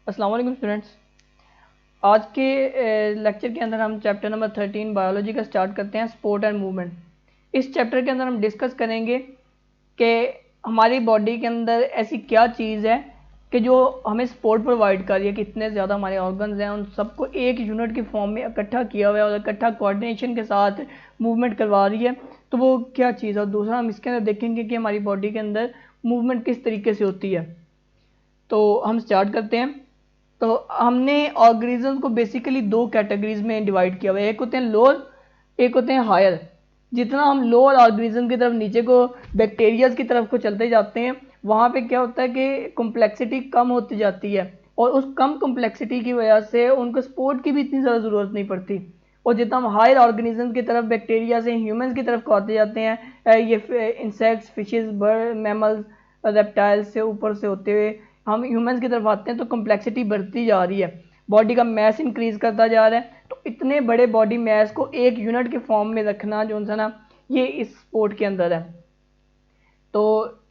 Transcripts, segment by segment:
अस्सलाम वालेकुम स्टूडेंट्स। आज के लेक्चर के अंदर हम चैप्टर नंबर 13 बायोलॉजी का स्टार्ट करते हैं, स्पोर्ट एंड मूवमेंट। इस चैप्टर के अंदर हम डिस्कस करेंगे कि हमारी बॉडी के अंदर ऐसी क्या चीज़ है कि जो हमें सपोर्ट प्रोवाइड कर रही है, कितने ज़्यादा हमारे ऑर्गन्स हैं, उन सबको एक यूनिट की फॉर्म में इकट्ठा किया हुआ है और इकट्ठा कोऑर्डिनेशन के साथ मूवमेंट करवा रही है। तो वो क्या चीज़ है। और दूसरा हम इसके अंदर देखेंगे कि हमारी बॉडी के अंदर मूवमेंट किस तरीके से होती है। तो हम स्टार्ट करते हैं। तो हमने ऑर्गेनिज्म को बेसिकली दो कैटेगरीज में डिवाइड किया हुआ है, एक होते हैं लोअर, एक होते हैं हायर। जितना हम लोअर ऑर्गेनिज्म की तरफ नीचे को बैक्टीरियाज की तरफ को चलते जाते हैं, वहाँ पे क्या होता है कि कॉम्प्लेक्सिटी कम होती जाती है और उस कम कॉम्प्लेक्सिटी की वजह से उनको सपोर्ट की भी इतनी ज़्यादा ज़रूरत नहीं पड़ती। और जितना हम हायर ऑर्गेनिज्म की तरफ बैक्टीरिया से ह्यूमंस की तरफ को आते जाते हैं, ये insects, fishes, bird, mammals, reptiles से ऊपर से होते हुए हम ह्यूमंस की तरफ आते हैं, तो कॉम्प्लेक्सिटी बढ़ती जा रही है, बॉडी का मैस इंक्रीज करता जा रहा है। तो इतने बड़े बॉडी मैस को एक यूनिट के फॉर्म में रखना जो है ना, ये इस स्पोर्ट के अंदर है। तो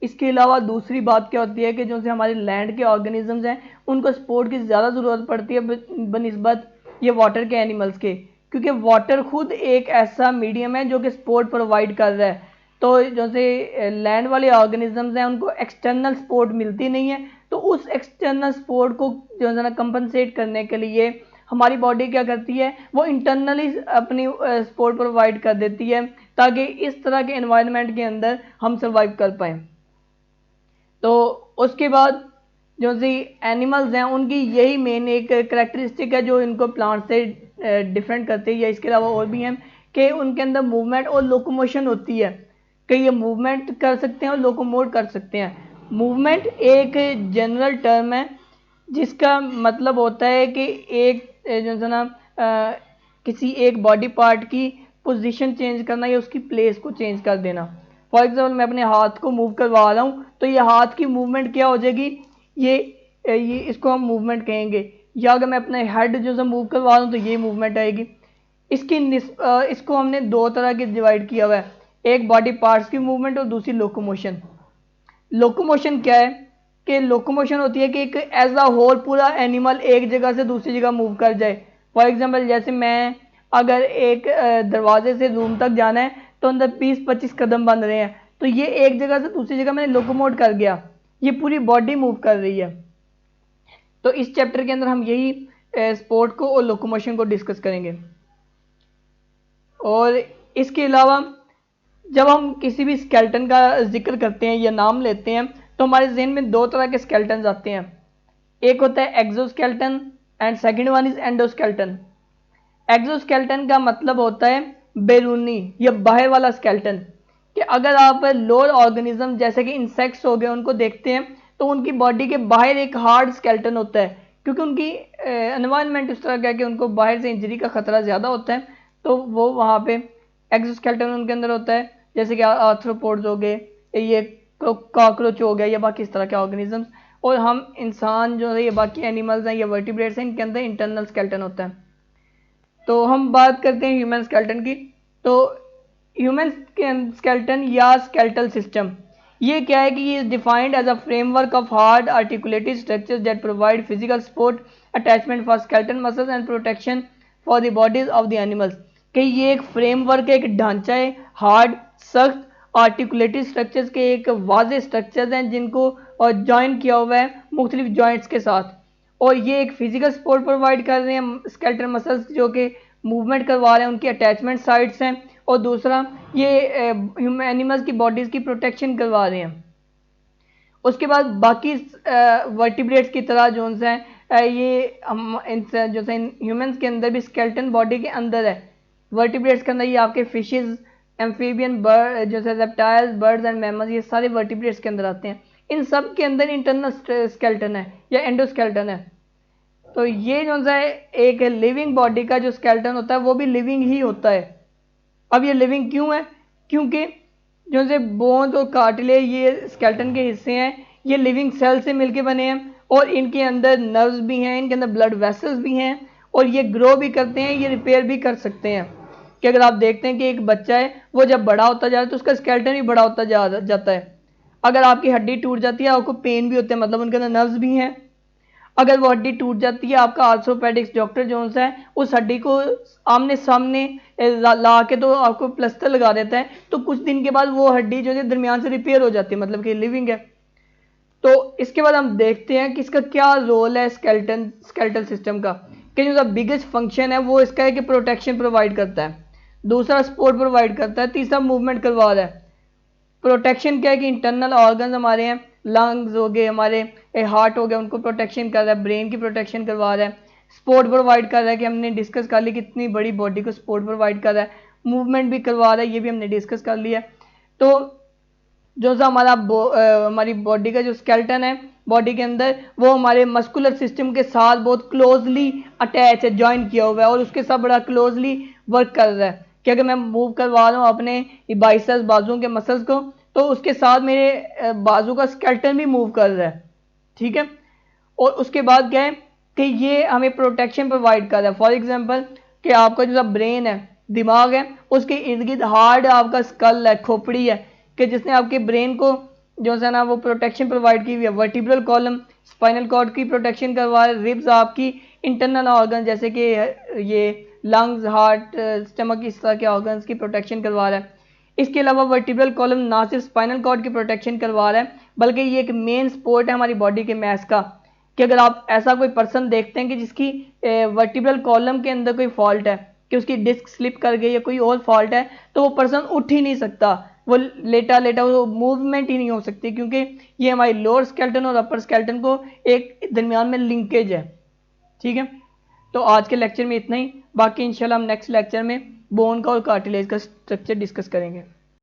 इसके अलावा दूसरी बात क्या होती है कि जो से हमारे लैंड के ऑर्गेनिजम्स हैं, उनको सपोर्ट की ज़्यादा ज़रूरत पड़ती है बनिस्बत ये वाटर के एनिमल्स के, क्योंकि वाटर खुद एक ऐसा मीडियम है जो कि सपोर्ट प्रोवाइड कर रहा है। तो जैसे लैंड वाले ऑर्गेनिजम्स हैं, उनको एक्सटर्नल सपोर्ट मिलती नहीं है, तो उस एक्सटर्नल सपोर्ट को जो है ना कंपनसेट करने के लिए हमारी बॉडी क्या करती है, वो इंटरनली अपनी सपोर्ट प्रोवाइड कर देती है, ताकि इस तरह के एनवायरनमेंट के अंदर हम सर्वाइव कर पाएँ। तो उसके बाद जो सी एनिमल्स हैं, उनकी यही मेन एक करेक्टरिस्टिक है जो इनको प्लांट से डिफरेंट करती है, या इसके अलावा और भी हैं कि उनके अंदर मूवमेंट और लोकोमोशन होती है, कि ये मूवमेंट कर सकते हैं और लोकोमोट कर सकते हैं। मूवमेंट एक जनरल टर्म है जिसका मतलब होता है कि एक जो है ना किसी एक बॉडी पार्ट की पोजीशन चेंज करना या उसकी प्लेस को चेंज कर देना। फॉर एग्जाम्पल मैं अपने हाथ को मूव करवा रहा हूँ, तो ये हाथ की मूवमेंट क्या हो जाएगी, ये इसको हम मूवमेंट कहेंगे। या अगर मैं अपने हेड जो है मूव करवा रहा हूँ, तो ये मूवमेंट आएगी। इसको हमने दो तरह के डिवाइड किया हुआ है, एक बॉडी पार्ट्स की मूवमेंट और दूसरी लोकोमोशन। लोकोमोशन क्या है कि लोकोमोशन होती है कि एक एज अ होल पूरा एनिमल एक जगह से दूसरी जगह मूव कर जाए। फॉर एग्जांपल जैसे मैं अगर एक दरवाजे से रूम तक जाना है, तो अंदर 20-25 कदम बन रहे हैं, तो ये एक जगह से दूसरी जगह मैंने लोकोमोट कर गया, ये पूरी बॉडी मूव कर रही है। तो इस चैप्टर के अंदर हम यही स्पोर्ट को और लोकोमोशन को डिस्कस करेंगे। और इसके अलावा जब हम किसी भी स्केलेटन का जिक्र करते हैं या नाम लेते हैं, तो हमारे जहन में दो तरह के स्केलेटन आते हैं, एक होता है exoskeleton and second one is endoskeleton. Exoskeleton का मतलब होता है बैरूनी या बाहर वाला स्केलेटन, कि अगर आप लोअर ऑर्गेनिज्म जैसे कि इंसेक्ट्स हो गए उनको देखते हैं, तो उनकी बॉडी के बाहर एक हार्ड स्केलेटन होता है, क्योंकि उनकी एनवायरनमेंट उस तरह का है कि उनको बाहर से इंजरी का खतरा ज़्यादा होता है, तो वो वहाँ पे एक्सोस्केलेटन उनके अंदर होता है। जैसे कि आर्थ्रोपोड्स हो गए, ये कॉकरोच हो गया, या बाकी इस तरह के ऑर्गेनिजम्स। और हम इंसान जो है, ये बाकी एनिमल्स हैं या वर्टिब्रेट्स हैं, इनके अंदर इंटरनल स्केलेटन होता है। तो हम बात करते हैं ह्यूमन स्केलेटन की। तो ह्यूमन स्केलेटन या स्केलेटल सिस्टम ये क्या है कि ये is defined as a framework of hard articulated structures that provide physical support, attachment for skeleton muscles and protection for the bodies of the animals. कि ये एक फ्रेमवर्क है, एक ढांचा है, हार्ड, सख्त, आर्टिकुलेटेड स्ट्रक्चर्स के एक वाजे स्ट्रक्चर्स हैं जिनको ज्वाइन किया हुआ है मुख्तलिफ जॉइंट्स के साथ। और ये एक फिजिकल सपोर्ट प्रोवाइड कर रहे हैं स्केलेटल मसल्स जो कि मूवमेंट करवा रहे हैं, उनकी अटैचमेंट साइट्स हैं। और दूसरा ये एनिमल्स की बॉडीज़ की प्रोटेक्शन करवा रहे हैं। उसके बाद बाकी वर्टिब्रेट्स की तरह जो हैं, ये हम जो है ह्यूमंस के अंदर भी स्केलेटन बॉडी के अंदर है। वर्टिब्रेट्स के अंदर ये आपके फिशेस, एम्फीबियन, बर्ड जो है रेप्टाइल्स, बर्ड्स एंड मैमल्स, ये सारे वर्टिब्रेट्स के अंदर आते हैं। इन सब के अंदर इंटरनल स्केलेटन है या एंडोस्केलेटन है। तो ये जो है एक लिविंग बॉडी का जो स्केलेटन होता है वो भी लिविंग ही होता है। अब ये लिविंग क्यों है, क्योंकि जो से बोन्स और कार्टिलेज ये स्केलेटन के हिस्से हैं, ये लिविंग सेल से मिलके बने हैं, और इनके अंदर नर्व्स भी हैं, इनके अंदर ब्लड वेसल्स भी हैं, और ये ग्रो भी करते हैं, ये रिपेयर भी कर सकते हैं। कि अगर आप देखते हैं कि एक बच्चा है, वो जब बड़ा होता जा रहा है तो उसका स्केलेटन भी बड़ा होता जाता है। अगर आपकी हड्डी टूट जाती है, आपको पेन भी होता है, मतलब उनके अंदर नर्व्स भी हैं। अगर वो हड्डी टूट जाती है, आपका आर्थोपेडिक्स डॉक्टर जोन्स है उस हड्डी को आमने सामने ला के तो आपको प्लास्टर लगा देता है, तो कुछ दिन के बाद वो हड्डी जो है दरमियान से रिपेयर हो जाती है, मतलब कि लिविंग है। तो इसके बाद हम देखते हैं कि इसका क्या रोल है स्केलेटल सिस्टम का, कि जो बिगेस्ट फंक्शन है वो इसका है कि प्रोटेक्शन प्रोवाइड करता है, दूसरा सपोर्ट प्रोवाइड करता है, तीसरा मूवमेंट करवा रहा है। प्रोटेक्शन क्या है कि इंटरनल ऑर्गन हमारे हैं, लंग्स हो गए हमारे, हार्ट हो गया, उनको प्रोटेक्शन कर रहा है, ब्रेन की प्रोटेक्शन करवा रहा है। सपोर्ट प्रोवाइड कर रहा है कि हमने डिस्कस कर लिया कितनी बड़ी बॉडी को सपोर्ट प्रोवाइड कर रहा है। मूवमेंट भी करवा रहा है, ये भी हमने डिस्कस कर लिया। तो जो सा हमारी बॉडी का जो स्केलेटन है बॉडी के अंदर, वो हमारे मस्कुलर सिस्टम के साथ बहुत क्लोजली अटैच है, ज्वाइन किया हुआ है, और उसके साथ बड़ा क्लोजली वर्क कर रहा है कि अगर मैं मूव करवा रहा हूँ अपने बाइसेप्स बाजू के मसल्स को, तो उसके साथ मेरे बाजू का स्केलेटन भी मूव कर रहा है, ठीक है। और उसके बाद क्या है कि ये हमें प्रोटेक्शन प्रोवाइड कर रहा है। फॉर एग्जांपल कि आपका जो ब्रेन है, दिमाग है, उसके इर्द गिर्द हार्ड आपका स्कल है, खोपड़ी है, कि जिसने आपके ब्रेन को जो है ना वो प्रोटेक्शन प्रोवाइड की हुई है। वर्टिब्रल कॉलम स्पाइनल कॉर्ड की प्रोटेक्शन करवा रहा है, रिब्स आपकी इंटरनल ऑर्गन जैसे कि ये लंग्स, हार्ट, स्टमक, इस तरह के ऑर्गन्स की प्रोटेक्शन करवा रहा है। इसके अलावा वर्टिब्रल कॉलम ना सिर्फ स्पाइनल कॉर्ड की प्रोटेक्शन करवा रहा है, बल्कि ये एक मेन सपोर्ट है हमारी बॉडी के मैस का, कि अगर आप ऐसा कोई पर्सन देखते हैं कि जिसकी वर्टिब्रल कॉलम के अंदर कोई फॉल्ट है, कि उसकी डिस्क स्लिप कर गई या कोई और फॉल्ट है, तो वो पर्सन उठ ही नहीं सकता, वो लेटा लेटा वो मूवमेंट ही नहीं हो सकती, क्योंकि ये हमारी लोअर स्केलेटन और अपर स्केलेटन को एक दरमियान में लिंकेज है, ठीक है। तो आज के लेक्चर में इतना ही, बाकी इंशाल्लाह हम नेक्स्ट लेक्चर में बोन का और कार्टिलेज का स्ट्रक्चर डिस्कस करेंगे।